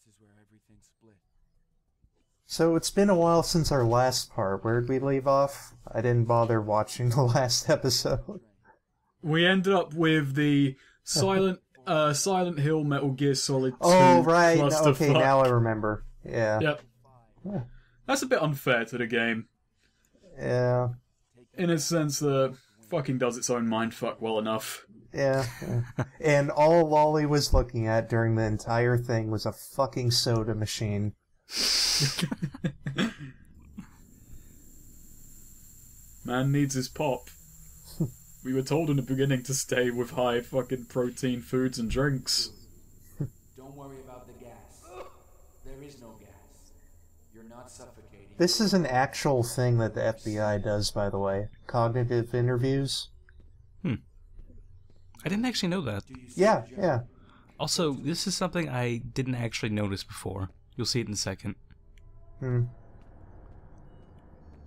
This is where everything split. So it's been a while since our last part. Where'd we leave off? I didn't bother watching the last episode. We ended up with the Silent Hill Metal Gear Solid 2 Oh, right. clusterfuck. Okay, now I remember. Yeah. Yep. That's a bit unfair to the game. Yeah. In a sense that fucking does its own mindfuck well enough. Yeah. And all Lolly was looking at during the entire thing was a fucking soda machine. Man needs his pop. We were told in the beginning to stay with high fucking protein foods and drinks. Don't worry about the gas. There is no gas. You're not suffocating. This is an actual thing that the FBI does, by the way. Cognitive interviews. I didn't actually know that. Yeah, yeah. Also, this is something I didn't actually notice before. You'll see it in a second.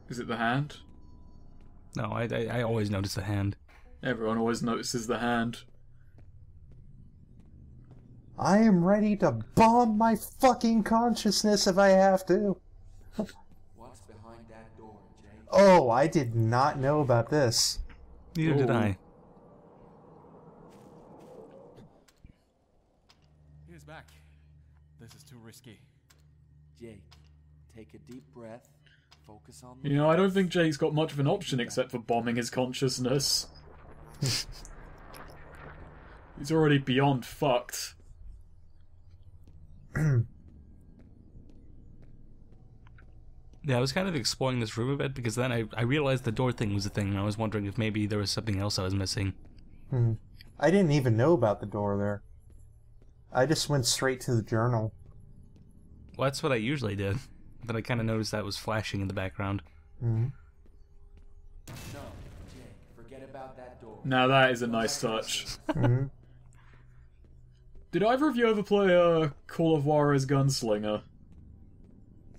Is it the hand? No, I always notice the hand. Everyone always notices the hand. I am ready to bomb my fucking consciousness if I have to. What's behind that door, Jay? Oh, I did not know about this. Neither did Oh. I. He's back. This is too risky. Jake, take a deep breath. Focus on You know, I don't think Jake's got much of an option except for bombing his consciousness. He's already beyond fucked. Yeah, I was kind of exploring this room a bit because then I realized the door thing was a thing and I was wondering if maybe there was something else I was missing. I didn't even know about the door there. I just went straight to the journal. Well, that's what I usually did. Then I kind of noticed that was flashing in the background. No, Jake, forget about that door. Now that is a nice touch. Mhm. Did either of you ever play Call of Juarez Gunslinger?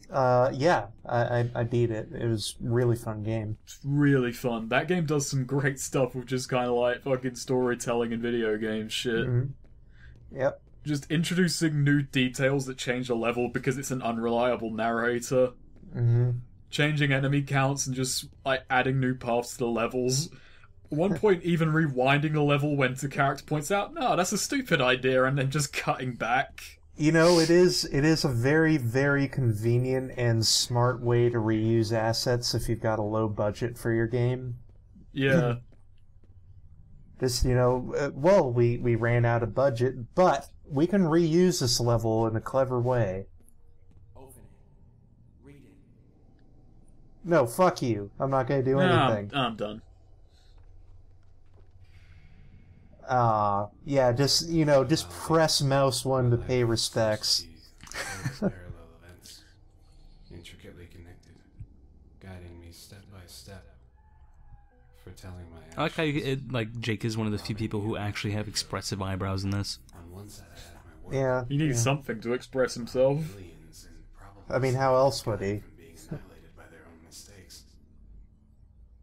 Yeah, I beat it. It was a really fun game. It's really fun. That game does some great stuff with just kind of like fucking storytelling and video game shit. Yep. Just introducing new details that change the level because it's an unreliable narrator. Changing enemy counts and just like adding new paths to the levels. At one point, even rewinding a level when the character points out, "No, that's a stupid idea," and then just cutting back. You know, it is a very, very convenient and smart way to reuse assets if you've got a low budget for your game. Yeah. Just, you know, well, we ran out of budget, but we can reuse this level in a clever way. Open it. Read it. No, fuck you. I'm not going to do anything. I'm done. Yeah, just, you know, just press mouse 1 to pay respects. Parallel events, intricately connected, guiding me step by step, foretelling my actions. I like how like Jake is one of the few people who actually have expressive eyebrows in this. On one side I had my work, Yeah. He needs something to express himself. millions, and probably I mean, how else would he? from being annihilated by their own mistakes.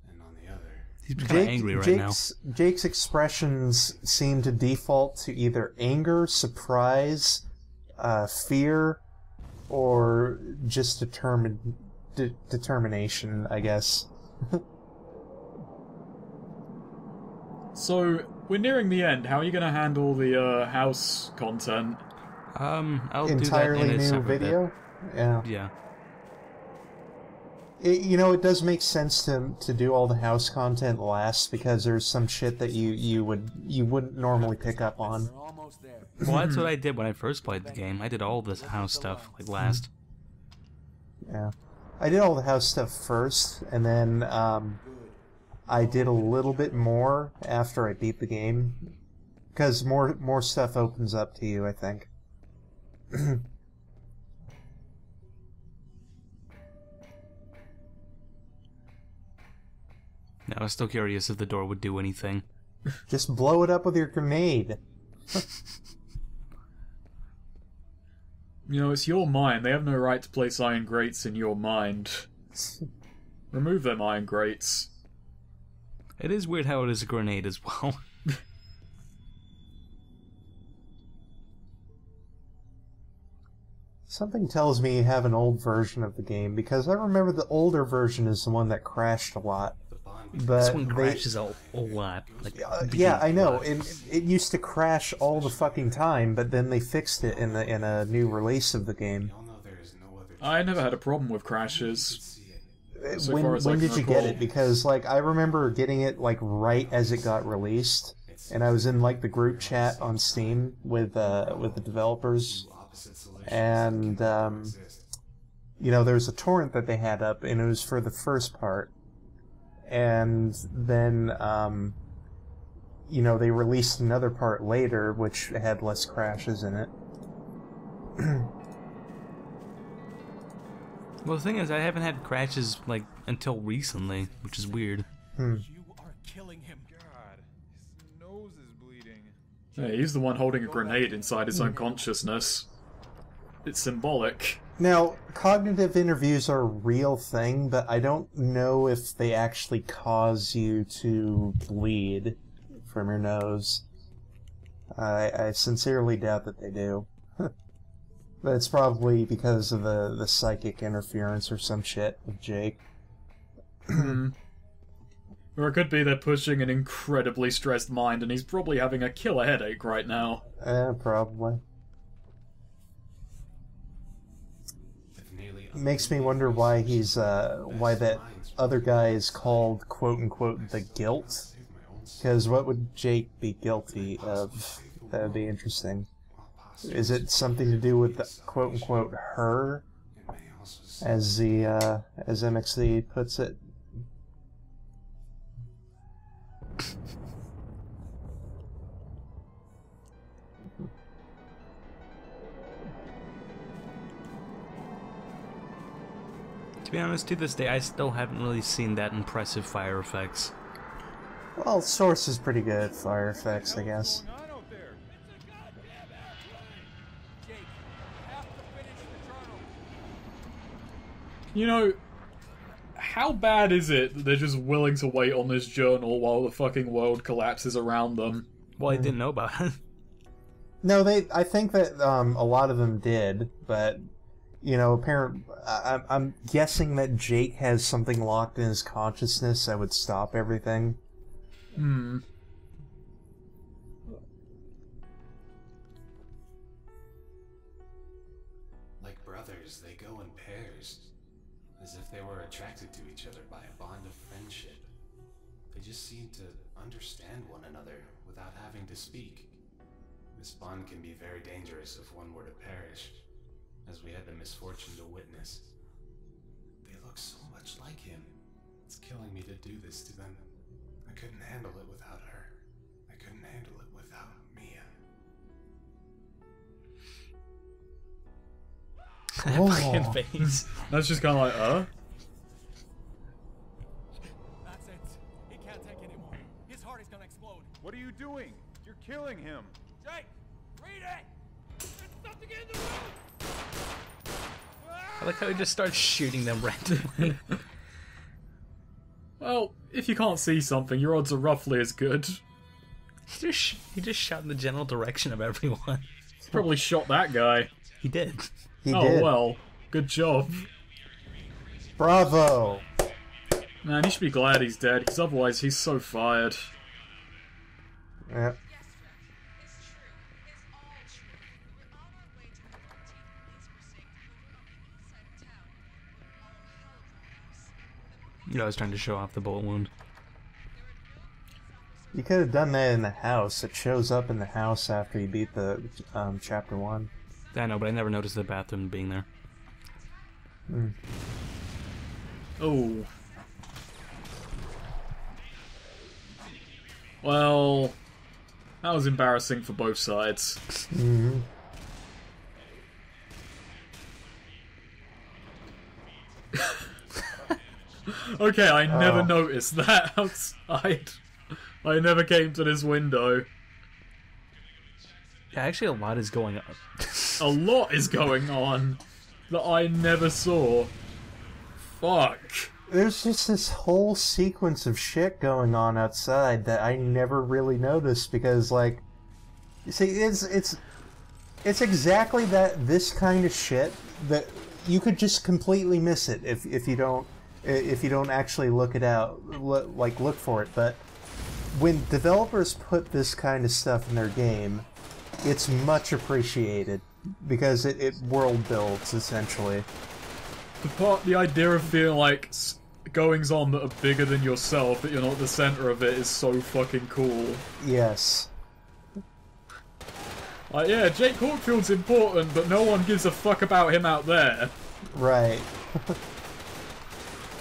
And on the other, He's kind of angry right now. Jake's expressions seem to default to either anger, surprise, fear, or just determination, I guess. So, we're nearing the end. How are you going to handle the house content? I'll Entirely do that in a new separate video? Yeah. bit. Yeah. You know, it does make sense to do all the house content last because there's some shit that you wouldn't normally pick up on. We're almost there. Well, that's what I did when I first played the game. I did all this house stuff, like last. Yeah. I did all the house stuff first, and then I did a little bit more after I beat the game. Because more stuff opens up to you, I think. Now, I was still curious if the door would do anything. Just blow it up with your grenade. You know, it's your mind. They have no right to place iron grates in your mind. Remove them iron grates. It is weird how it is a grenade as well. Something tells me you have an old version of the game, because I remember the older version is the one that crashed a lot. But This one crashes a lot. Like, yeah, I know. It used to crash all the fucking time, but then they fixed it in a new release of the game. I never had a problem with crashes. When did you get it? Because like I remember getting it like right as it got released, and I was in like the group chat on Steam with the developers, and you know, there was a torrent that they had up, and it was for the first part, and then you know, they released another part later which had less crashes in it. Well, the thing is, I haven't had crashes, like, until recently, which is weird. You are killing him. God, his nose is bleeding. Yeah, he's the one holding a grenade inside his own consciousness. It's symbolic. Now, cognitive interviews are a real thing, but I don't know if they actually cause you to bleed from your nose. I sincerely doubt that they do. But it's probably because of the psychic interference or some shit with Jake. Or it could be they're pushing an incredibly stressed mind and he's probably having a killer headache right now. Probably. Makes me wonder why he's, why that other guy is called, quote-unquote, the guilt. Because what would Jake be guilty of? That would be interesting. Is it something to do with the quote-unquote her, as the as MXC puts it? To be honest, to this day, I still haven't really seen that impressive fire effects. Well, Source is pretty good at fire effects, I guess. You know, how bad is it that they're just willing to wait on this journal while the fucking world collapses around them? Well, I didn't know about it. No, I think that a lot of them did, but you know, I'm guessing that Jake has something locked in his consciousness that would stop everything. Like brothers, they go in pairs, as if they were attracted to each other by a bond of friendship. They just seem to understand one another without having to speak. This bond can be very dangerous if one were to perish, as we had the misfortune to witness. They look so much like him. It's killing me to do this to them. I couldn't handle it without her. I couldn't handle it without Mia. That fucking face. That's just kind of like, That's it. He can't take anymore. His heart is gonna explode. What are you doing? You're killing him. Jake, read it. There's something in the room. I like how he just starts shooting them randomly. well, if you can't see something, your odds are roughly as good. He just shot in the general direction of everyone. Probably shot that guy. He did. He Oh, did. well. Good job. Bravo! Man, you should be glad he's dead, because otherwise he's so fired. Yep. You know, I was trying to show off the bullet wound. You could have done that in the house. It shows up in the house after you beat the chapter 1. I know, but I never noticed the bathroom being there. Oh. Well, that was embarrassing for both sides. Okay, I never noticed that outside. I never came to this window. Yeah, actually a lot is going on. A lot is going on that I never saw. Fuck. There's just this whole sequence of shit going on outside that I never really noticed because, like, you see, it's It's exactly this kind of shit that you could just completely miss it if you don't actually look it out, look for it. But when developers put this kind of stuff in their game, it's much appreciated because it world builds essentially. The idea of feeling like goings on that are bigger than yourself, that you're not the center of it, is so fucking cool. Yes. Like, yeah, Jake Hawkfield's important, but no one gives a fuck about him out there. Right.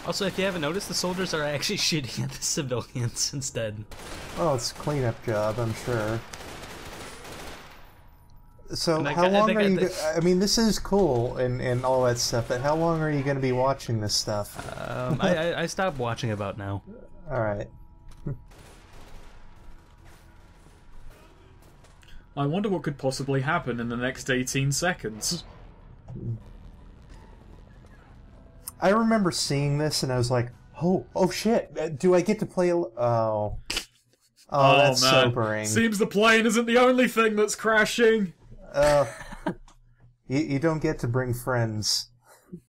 Also, if you haven't noticed, the soldiers are actually shooting at the civilians instead. Oh, it's a cleanup job, I'm sure. So, And how long are you... I mean, this is cool and all that stuff, but how long are you going to be watching this stuff? I stopped watching about now. Alright. I wonder what could possibly happen in the next 18 seconds. I remember seeing this and I was like, oh shit, do I get to play Oh, that's man. sobering. Seems the plane isn't the only thing that's crashing. You don't get to bring friends.